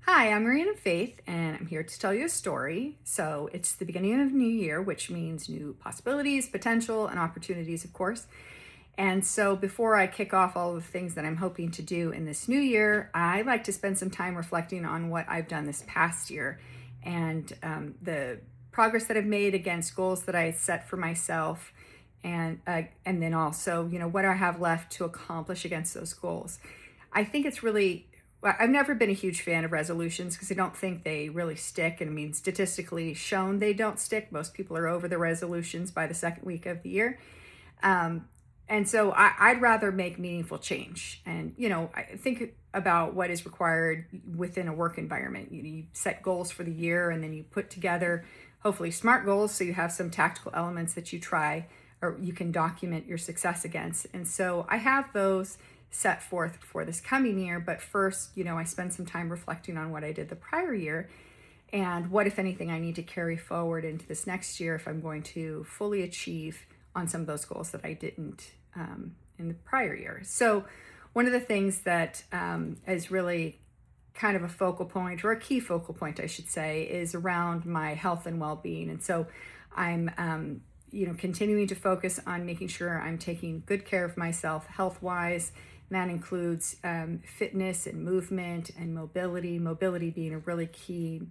Hi, I'm Marianne Faith, and I'm here to tell you a story. So, it's the beginning of a new year, which means new possibilities, potential, and opportunities, of course. And so, before I kick off all the things that I'm hoping to do in this new year, I like to spend some time reflecting on what I've done this past year and the progress that I've made against goals that I set for myself, and then also, what I have left to accomplish against those goals. I think it's really I've never been a huge fan of resolutions because I don't think they really stick. And I mean, statistically shown they don't stick. Most people are over the resolutions by the second week of the year. Um, and so I'd rather make meaningful change. And, I think about what is required within a work environment. You set goals for the year and then you put together hopefully smart goals so you have some tactical elements that you try or you can document your success against. And so I have those set forth for this coming year. But first, I spend some time reflecting on what I did the prior year and what, if anything, I need to carry forward into this next year if I'm going to fully achieve on some of those goals that I didn't in the prior year. So, one of the things that is really kind of a focal point, or a key focal point, I should say, is around my health and well being. And so, I'm continuing to focus on making sure I'm taking good care of myself health wise. And that includes fitness and movement and mobility being a really key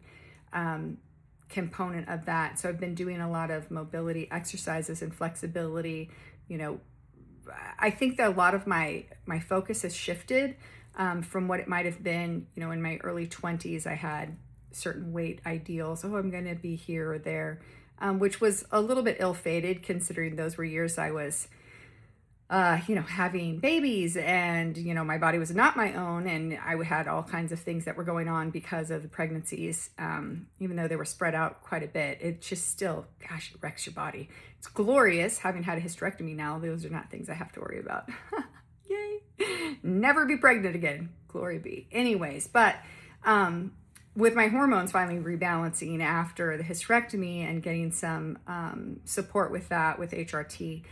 component of that. So I've been doing a lot of mobility exercises and flexibility. You know, I think that a lot of my focus has shifted from what it might have been. In my early 20s, I had certain weight ideals. Oh, I'm going to be here or there, which was a little bit ill-fated considering those were years I was having babies and, my body was not my own. And I had all kinds of things that were going on because of the pregnancies. Even though they were spread out quite a bit, it just still, gosh, it wrecks your body. It's glorious having had a hysterectomy now. Those are not things I have to worry about. Yay. Never be pregnant again. Glory be. Anyways, but, with my hormones finally rebalancing after the hysterectomy and getting some support with that with HRT,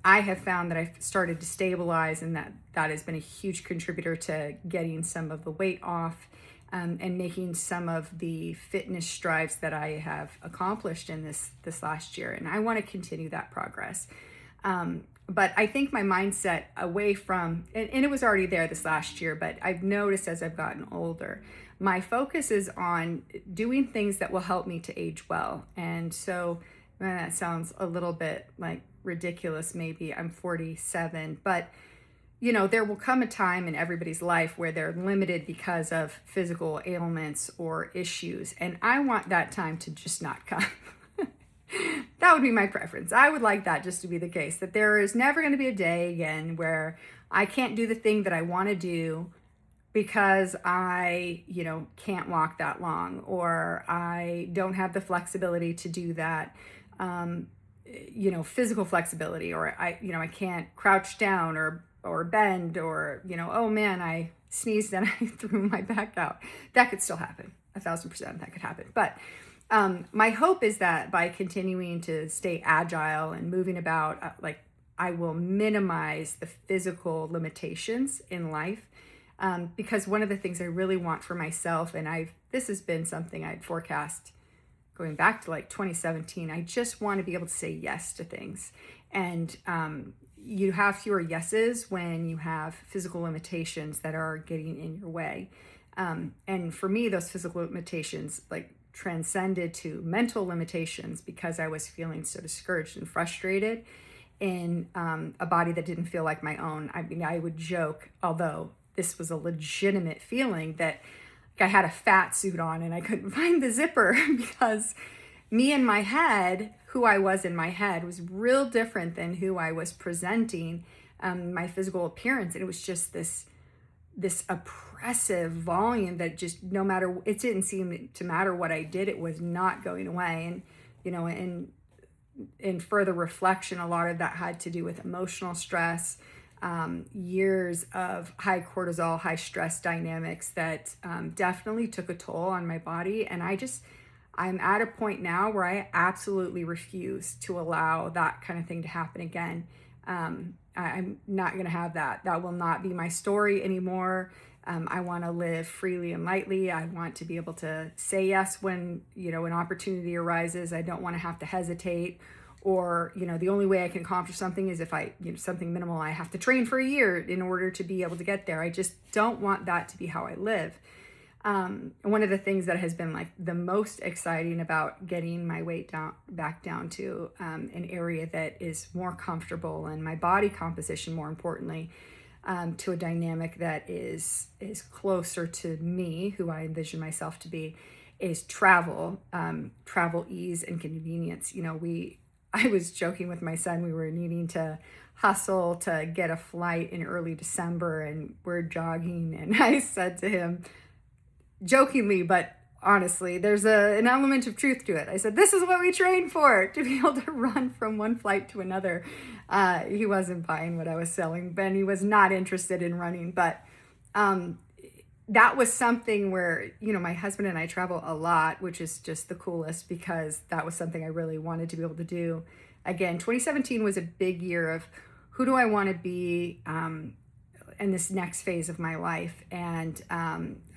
I have found that I've started to stabilize, and that has been a huge contributor to getting some of the weight off and making some of the fitness strides that I have accomplished in this last year. And I want to continue that progress. But I think my mindset away from, and it was already there this last year, but I've noticed as I've gotten older, my focus is on doing things that will help me to age well. And so that sounds a little bit like ridiculous. Maybe I'm 47, but there will come a time in everybody's life where they're limited because of physical ailments or issues. And I want that time to just not come. That would be my preference. I would like that just to be the case, that there is never going to be a day again where I can't do the thing that I want to do because I, can't walk that long, or I don't have the flexibility to do that. Physical flexibility, or I can't crouch down or bend, or, oh man, I sneezed and I threw my back out. That could still happen. 1,000% that could happen. But my hope is that by continuing to stay agile and moving about, I will minimize the physical limitations in life. Because one of the things I really want for myself, and this has been something I'd forecast going back to like 2017, I just want to be able to say yes to things. And you have fewer yeses when you have physical limitations that are getting in your way. And for me, those physical limitations transcended to mental limitations because I was feeling so discouraged and frustrated in a body that didn't feel like my own. I mean, I would joke, although this was a legitimate feeling, that I had a fat suit on and I couldn't find the zipper because me in my head, who I was in my head, was real different than who I was presenting, my physical appearance. And it was just this oppressive volume that just, no matter, it didn't seem to matter what I did, it was not going away. And, in further reflection, a lot of that had to do with emotional stress, years of high cortisol, high stress dynamics that definitely took a toll on my body. And I'm at a point now where I absolutely refuse to allow that kind of thing to happen again. I'm not going to have that. That will not be my story anymore. I want to live freely and lightly. I want to be able to say yes when, an opportunity arises. I don't want to have to hesitate, or, the only way I can accomplish something is if something minimal, I have to train for a year in order to be able to get there. I just don't want that to be how I live. One of the things that has been like the most exciting about getting my weight back down to an area that is more comfortable, and my body composition, more importantly, to a dynamic that is closer to me, who I envision myself to be, is travel ease and convenience. I was joking with my son, we were needing to hustle to get a flight in early December, and we're jogging, and I said to him, jokingly, but honestly, there's an element of truth to it. I said, this is what we train for, to be able to run from one flight to another. He wasn't buying what I was selling, but he was not interested in running. But that was something where, my husband and I travel a lot, which is just the coolest, because that was something I really wanted to be able to do. Again, 2017 was a big year of who do I want to be in this next phase of my life. And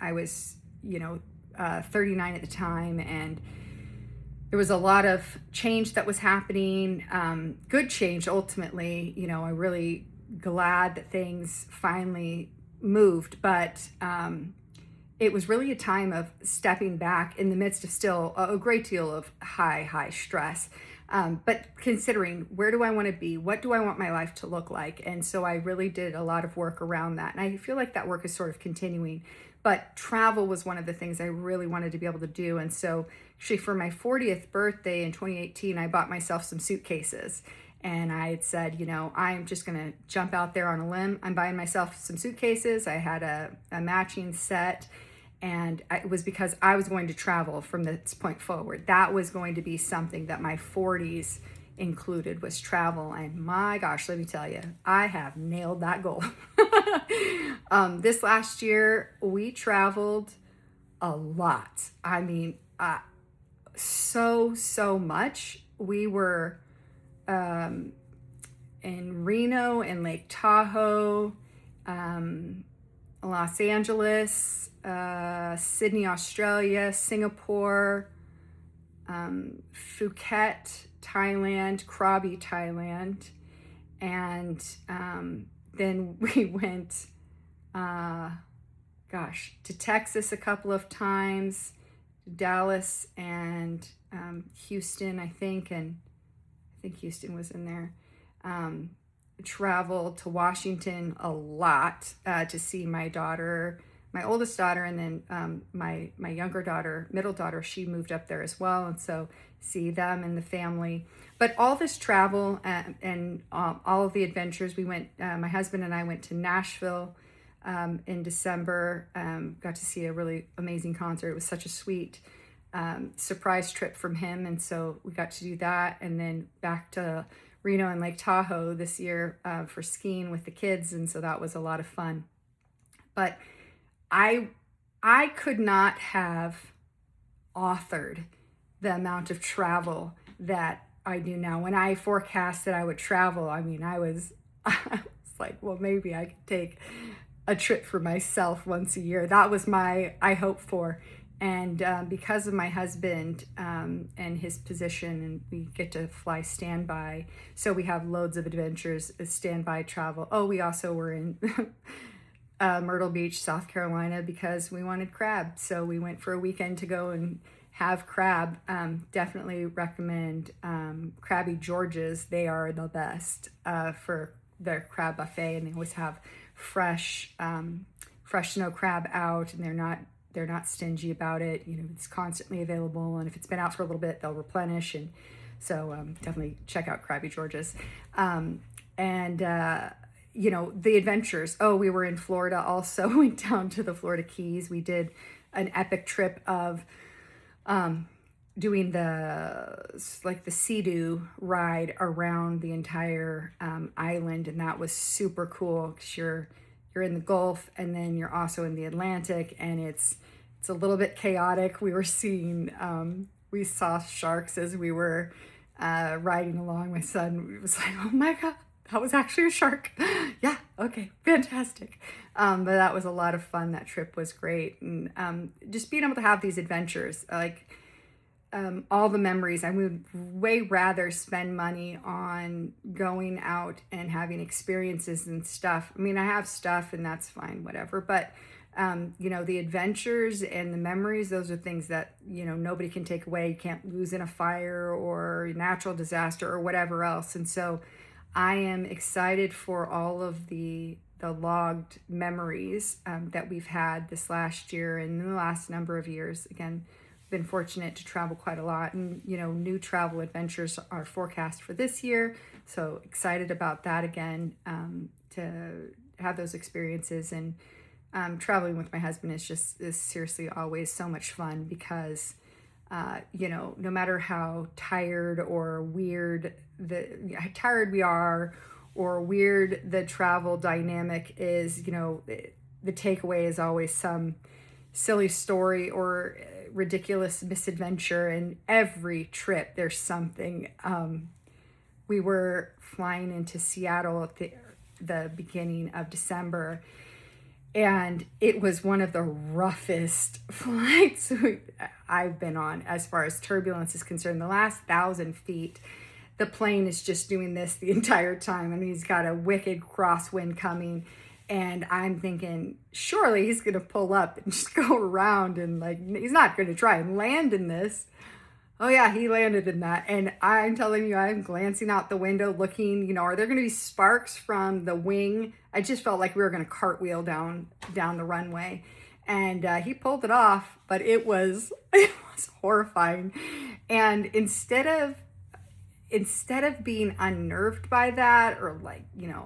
I was 39 at the time, and there was a lot of change that was happening, good change ultimately. I'm really glad that things finally moved, but it was really a time of stepping back in the midst of still a great deal of high stress. But considering, where do I want to be? What do I want my life to look like? And so I really did a lot of work around that. And I feel like that work is sort of continuing. But travel was one of the things I really wanted to be able to do. And so actually for my 40th birthday in 2018, I bought myself some suitcases. And I had said, I'm just going to jump out there on a limb. I'm buying myself some suitcases. I had a matching set. And it was because I was going to travel from this point forward. That was going to be something that my 40s included, was travel. And my gosh, let me tell you, I have nailed that goal. This last year, we traveled a lot. I mean, so much. We were in Reno and Lake Tahoe, Los Angeles, Sydney, Australia, Singapore, Phuket, Thailand, Krabi, Thailand, and then we went, to Texas a couple of times, Dallas and Houston, I think Houston was in there. Traveled to Washington a lot to see my daughter, my oldest daughter, and then my younger daughter, middle daughter, she moved up there as well, and so see them and the family. But all this travel and all of the adventures, we went, my husband and I went to Nashville in December, got to see a really amazing concert. It was such a sweet surprise trip from him, and so we got to do that, and then back to Reno and Lake Tahoe this year for skiing with the kids, and so that was a lot of fun. But I could not have authored the amount of travel that I do now. When I forecast that I would travel, I mean, I was like, well, maybe I could take a trip for myself once a year. That was my hope for. And because of my husband and his position, and we get to fly standby, so we have loads of adventures, standby travel. Oh, we also were in Myrtle Beach, South Carolina, because we wanted crab. So we went for a weekend to go and have crab. Definitely recommend Krabby George's. They are the best for their crab buffet, and they always have fresh snow crab out, and they're not stingy about it. It's constantly available, and if it's been out for a little bit, they'll replenish. And so definitely check out Krabby George's. The adventures. Oh, we were in Florida also. Went down to the Florida Keys. We did an epic trip of doing the Sea-Doo ride around the entire island, and that was super cool, because you're in the Gulf, and then you're also in the Atlantic, and it's a little bit chaotic. We were seeing, we saw sharks as we were riding along. My son was like, oh my God, that was actually a shark. Yeah, okay, fantastic. But that was a lot of fun. That trip was great. And just being able to have these adventures, like all the memories. I would way rather spend money on going out and having experiences and stuff. I mean, I have stuff and that's fine, whatever. But, the adventures and the memories, those are things that, nobody can take away. You can't lose in a fire or natural disaster or whatever else. And so I am excited for all of the logged memories that we've had this last year and in the last number of years. Again, been fortunate to travel quite a lot, and new travel adventures are forecast for this year, so excited about that again, to have those experiences. And traveling with my husband is seriously always so much fun because no matter how tired or weird how tired we are or weird the travel dynamic is, the takeaway is always some silly story or ridiculous misadventure. And every trip there's something. We were flying into Seattle at the beginning of December, and it was one of the roughest flights I've been on as far as turbulence is concerned. The last 1,000 feet, the plane is just doing this the entire time. I mean, he's got a wicked crosswind coming. And I'm thinking, surely he's going to pull up and just go around and he's not going to try and land in this. Oh yeah, he landed in that. And I'm telling you, I'm glancing out the window looking, are there going to be sparks from the wing? I just felt like we were going to cartwheel down the runway. And he pulled it off, but it was horrifying. And instead of being unnerved by that or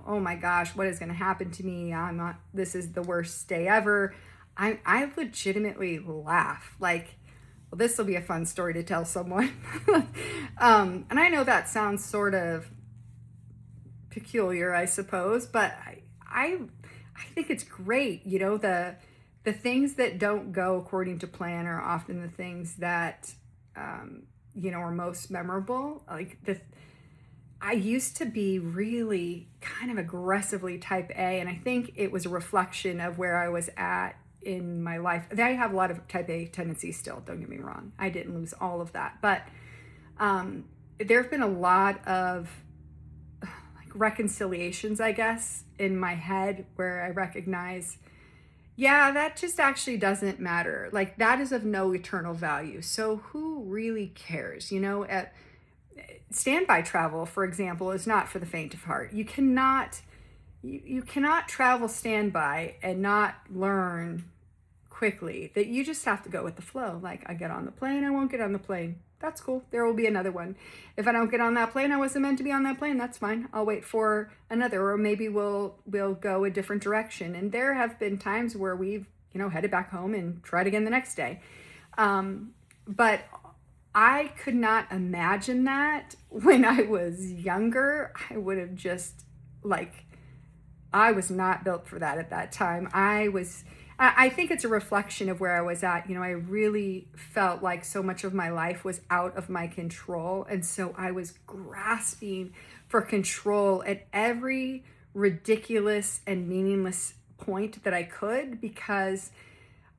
oh my gosh, what is going to happen to me? This is the worst day ever. I legitimately laugh well, this will be a fun story to tell someone. And I know that sounds sort of peculiar, I suppose, but I think it's great. The things that don't go according to plan are often the things that, are most memorable. I used to be really kind of aggressively type A, and I think it was a reflection of where I was at in my life. I have a lot of type A tendencies still, don't get me wrong. I didn't lose all of that, but there have been a lot of reconciliations, I guess, in my head where I recognize, yeah, that just actually doesn't matter. That is of no eternal value. So who really cares? Standby travel, for example, is not for the faint of heart. You cannot travel standby and not learn quickly that you just have to go with the flow. I get on the plane, I won't get on the plane. That's cool. There will be another one. If I don't get on that plane, I wasn't meant to be on that plane. That's fine. I'll wait for another, or maybe we'll go a different direction. And there have been times where we've, headed back home and tried again the next day. But I could not imagine that when I was younger. I would have just I was not built for that at that time. I think it's a reflection of where I was at. I really felt like so much of my life was out of my control. And so I was grasping for control at every ridiculous and meaningless point that I could because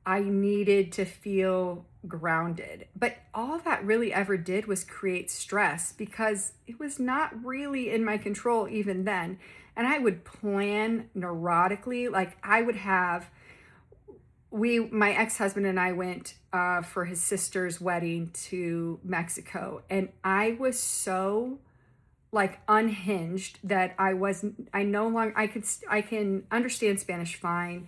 I needed to feel grounded. But all that really ever did was create stress because it was not really in my control even then. And I would plan neurotically. I would have, my ex-husband and I went for his sister's wedding to Mexico. And I was so unhinged that I can understand Spanish fine.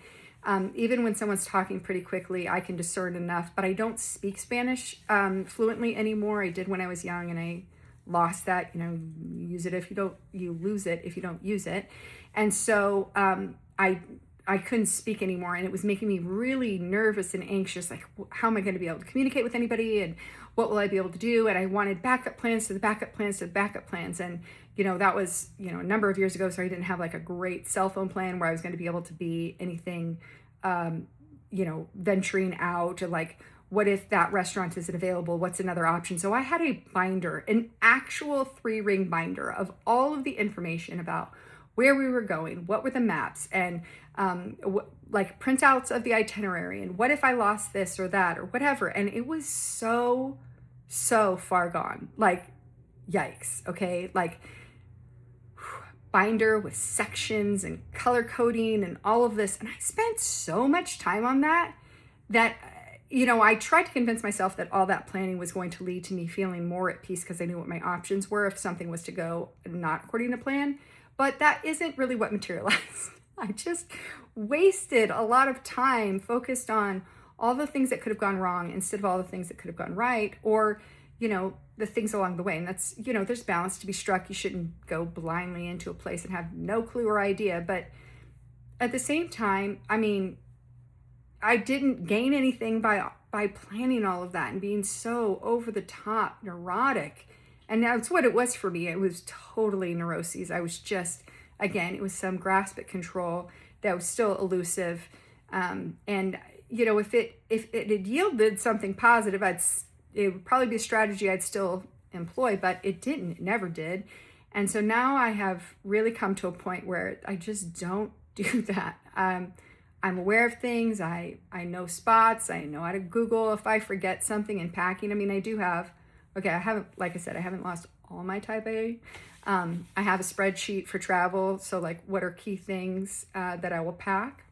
Even when someone's talking pretty quickly, I can discern enough, but I don't speak Spanish fluently anymore. I did when I was young, and I lost that. You use it if you don't, you lose it if you don't use it. And so I couldn't speak anymore, and it was making me really nervous and anxious. How am I going to be able to communicate with anybody, and what will I be able to do? And I wanted backup plans to the backup plans to the backup plans. And, that was, a number of years ago. So I didn't have a great cell phone plan where I was going to be able to be anything, venturing out, or what if that restaurant isn't available? What's another option? So I had a binder, an actual 3-ring binder of all of the information about where we were going, what were the maps, and like printouts of the itinerary, and what if I lost this or that or whatever. And it was so far gone. Like, yikes. Okay. Like, binder with sections and color coding and all of this. And I spent so much time on that I tried to convince myself that all that planning was going to lead to me feeling more at peace because I knew what my options were if something was to go not according to plan. But that isn't really what materialized. I just wasted a lot of time focused on all the things that could have gone wrong instead of all the things that could have gone right, or the things along the way. And that's, there's balance to be struck. You shouldn't go blindly into a place and have no clue or idea. But at the same time, I mean, I didn't gain anything by planning all of that and being so over the top neurotic. And that's what it was for me. It was totally neuroses. I was just, again, it was some grasp at control that was still elusive. If it had yielded something positive, it would probably be a strategy I'd still employ, but it didn't. It never did. And so now I have really come to a point where I just don't do that. I'm aware of things. I know spots. I know how to Google if I forget something in packing. I mean, I haven't, like I said, I haven't lost all my type A. I have a spreadsheet for travel. So like, what are key things that I will pack?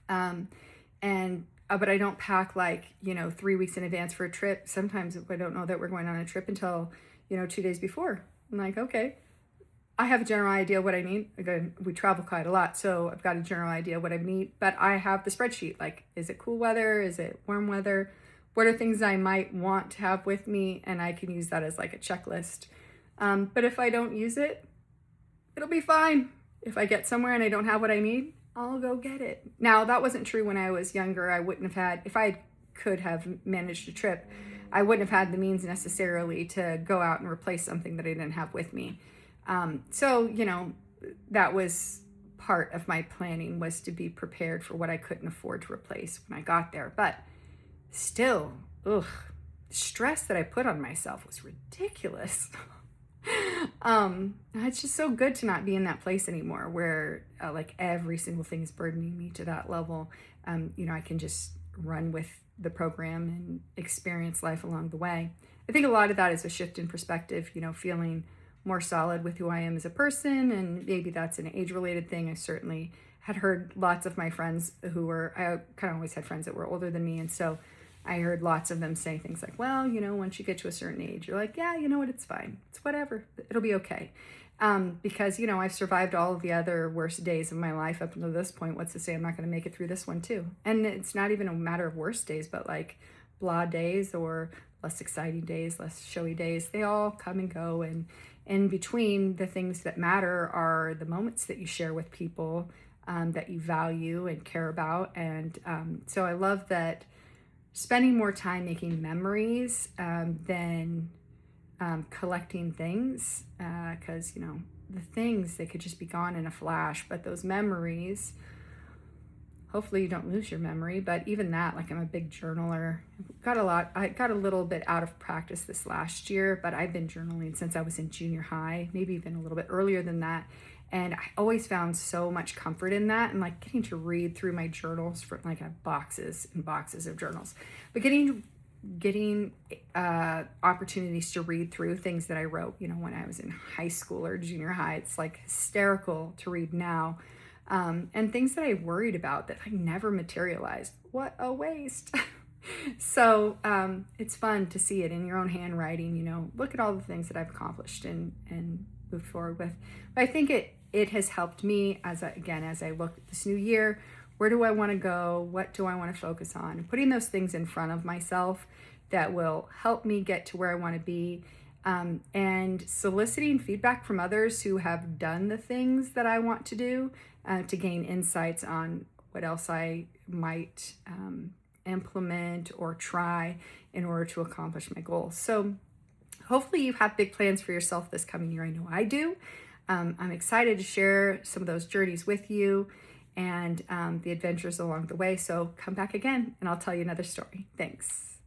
But I don't pack 3 weeks in advance for a trip. Sometimes I don't know that we're going on a trip until, 2 days before. I'm like, okay, I have a general idea what I need. Again, we travel quite a lot, so I've got a general idea what I need, but I have the spreadsheet. Like, is it cool weather? Is it warm weather? What are things I might want to have with me? And I can use that as like a checklist. But if I don't use it, it'll be fine. If I get somewhere and I don't have what I need, I'll go get it. Now, that wasn't true when I was younger. I wouldn't have had, if I could have managed a trip, I wouldn't have had the means necessarily to go out and replace something that I didn't have with me. That was part of my planning, was to be prepared for what I couldn't afford to replace when I got there. But still, the stress that I put on myself was ridiculous. It's just so good to not be in that place anymore where like every single thing is burdening me to that level. I can just run with the program and experience life along the way. I think a lot of that is a shift in perspective, feeling more solid with who I am as a person. And maybe that's an age-related thing. I certainly had heard lots of my friends I kind of always had friends that were older than me. And so I heard lots of them say things like, well, once you get to a certain age, you're like, yeah, you know what, it's fine. It's whatever. It'll be okay. Because, I've survived all of the other worst days of my life up until this point. What's to say I'm not going to make it through this one too? And it's not even a matter of worst days, but like blah days or less exciting days, less showy days. They all come and go. And in between, the things that matter are the moments that you share with people that you value and care about. And so I love that spending more time making memories than collecting things, because the things, they could just be gone in a flash, but those memories, hopefully you don't lose your memory. But even that, like, I'm a big journaler. I got a little bit out of practice this last year, but I've been journaling since I was in junior high, maybe even a little bit earlier than that. And I always found so much comfort in that, and like getting to read through my journals, for like I have boxes and boxes of journals, but getting opportunities to read through things that I wrote, when I was in high school or junior high. It's like hysterical to read now. And things that I worried about that I never materialized. What a waste. So it's fun to see it in your own handwriting, look at all the things that I've accomplished and moved forward with. But I think it has helped me as I look at this new year. Where do I want to go? What do I want to focus on? And putting those things in front of myself that will help me get to where I want to be. And soliciting feedback from others who have done the things that I want to do to gain insights on what else I might implement or try in order to accomplish my goals. So hopefully you have big plans for yourself this coming year. I know I do. I'm excited to share some of those journeys with you and the adventures along the way. So come back again and I'll tell you another story. Thanks.